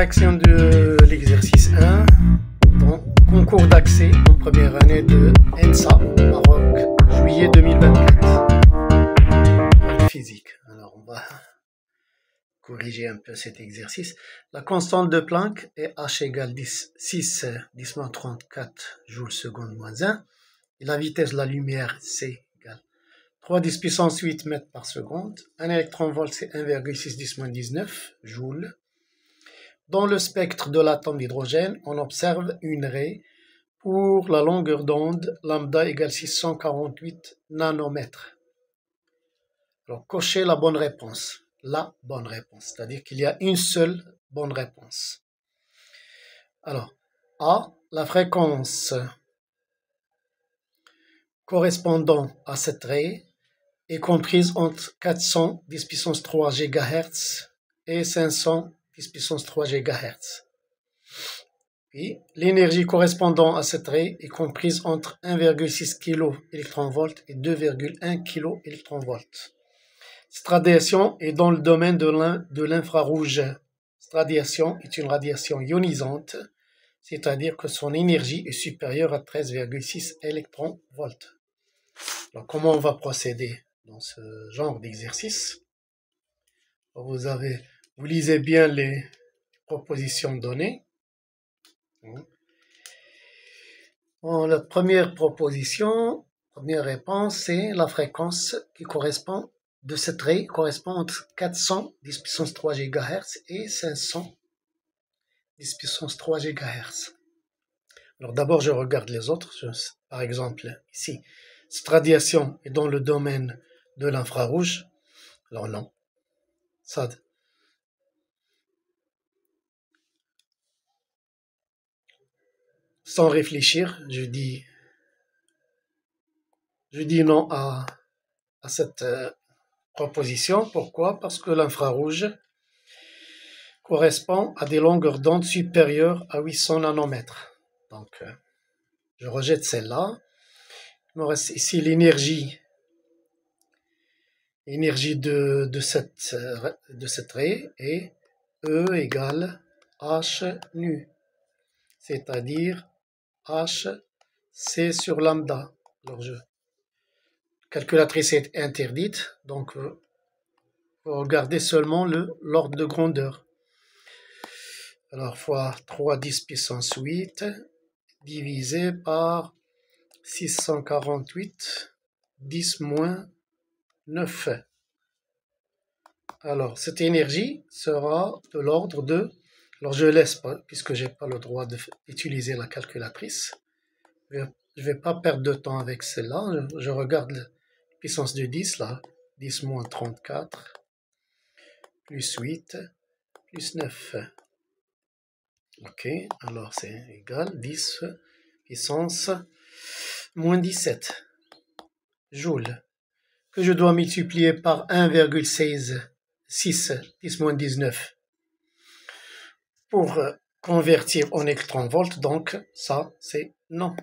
Correction de l'exercice 1 dans concours d'accès en première année de ENSA, Maroc, juillet 2024. Physique. Alors on va corriger un peu cet exercice. La constante de Planck est H égale 6 10-34 joules seconde moins 1. Et la vitesse de la lumière, c'est égale 3 10 puissance 8 mètres par seconde. Un électron-volt, c'est 1,6 10-19 joules. Dans le spectre de l'atome d'hydrogène, on observe une raie pour la longueur d'onde lambda égale 648 nanomètres. Alors, cochez la bonne réponse. La bonne réponse, c'est-à-dire qu'il y a une seule bonne réponse. Alors, A, la fréquence correspondant à cette raie est comprise entre 410 puissance 3 GHz et 510 puissance 3 GHz. Puis, l'énergie correspondant à cette raie est comprise entre 1,6 kV et 2,1 kV. Cette radiation est dans le domaine de l'infrarouge. Cette radiation est une radiation ionisante, c'est-à-dire que son énergie est supérieure à 13,6 électronvolts. Alors, comment on va procéder dans ce genre d'exercice? Vous lisez bien les propositions données. La première proposition, première réponse, c'est la fréquence qui correspond de cette raie correspond entre 410 puissance 3 GHz et 510 puissance 3 GHz. Alors d'abord, je regarde les autres. Par exemple, ici, cette radiation est dans le domaine de l'infrarouge. Alors non, ça... Sans réfléchir, je dis non à cette proposition. Pourquoi? Parce que l'infrarouge correspond à des longueurs d'onde supérieures à 800 nanomètres. Donc, je rejette celle-là. Il me reste ici l'énergie de cette raie est E égale H nu, c'est-à-dire H, c'est sur lambda. Alors, calculatrice est interdite, donc vous regardez seulement l'ordre de grandeur. Alors, fois 3 10 puissance 8 divisé par 648 10 moins 9. Alors, cette énergie sera de l'ordre de... Alors, je laisse pas, puisque j'ai pas le droit d'utiliser la calculatrice. Je vais pas perdre de temps avec celle-là. Je regarde la puissance de 10, là. 10 moins 34, plus 8, plus 9. Ok, alors c'est égal 10 puissance moins 17 joules, que je dois multiplier par 1,6 10 moins 19 pour convertir en électronvolts. Donc ça c'est non,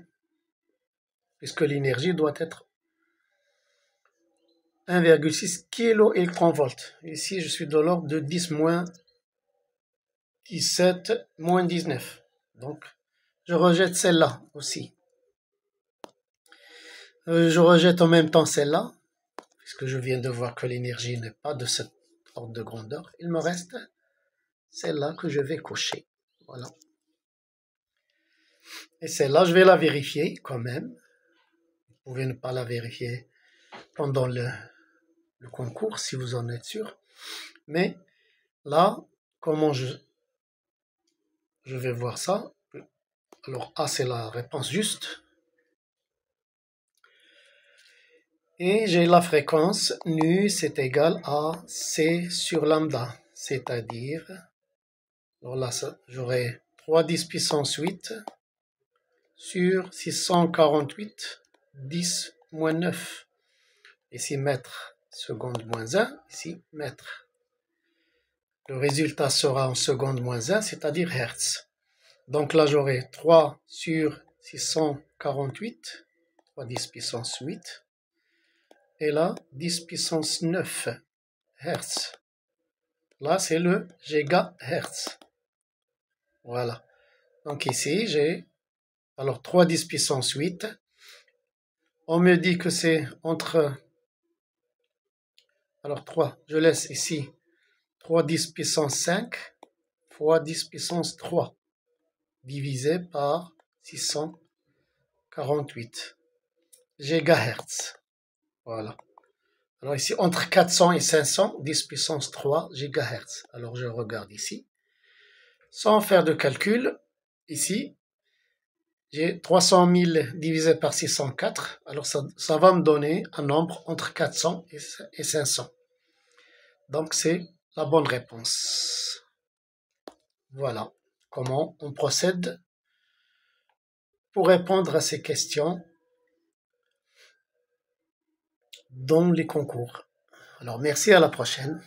puisque l'énergie doit être 1,6 kV. Ici je suis de l'ordre de 10 moins 17 moins 19. Donc je rejette celle-là aussi. Je rejette en même temps celle-là, puisque je viens de voir que l'énergie n'est pas de cet ordre de grandeur. Il me reste celle-là que je vais cocher. Voilà. Et celle-là, je vais la vérifier quand même. Vous pouvez ne pas la vérifier pendant le concours, si vous en êtes sûr. Mais là, comment je vais voir ça? Alors, A, c'est la réponse juste. Et j'ai la fréquence nu, c'est égal à C sur lambda. C'est-à-dire, alors là, j'aurai 3 10 puissance 8 sur 648 10 moins 9. Ici, mètre seconde moins 1. Ici, mètre. Le résultat sera en seconde moins 1, c'est-à-dire hertz. Donc là, j'aurai 3 sur 648, 3 10 puissance 8. Et là, 10 puissance 9 hertz. Là, c'est le gigahertz. Voilà. Donc ici, j'ai alors 3 10 puissance 8. On me dit que c'est entre... Alors 3, je laisse ici 3 10 puissance 5 fois 10 puissance 3 divisé par 648 gigahertz. Voilà. Alors ici, entre 400 et 500, 10 puissance 3 gigahertz. Alors je regarde ici. Sans faire de calcul, ici, j'ai 300 000 divisé par 604. Alors ça va me donner un nombre entre 400 et 500. Donc c'est la bonne réponse. Voilà comment on procède pour répondre à ces questions dans les concours. Alors merci, à la prochaine.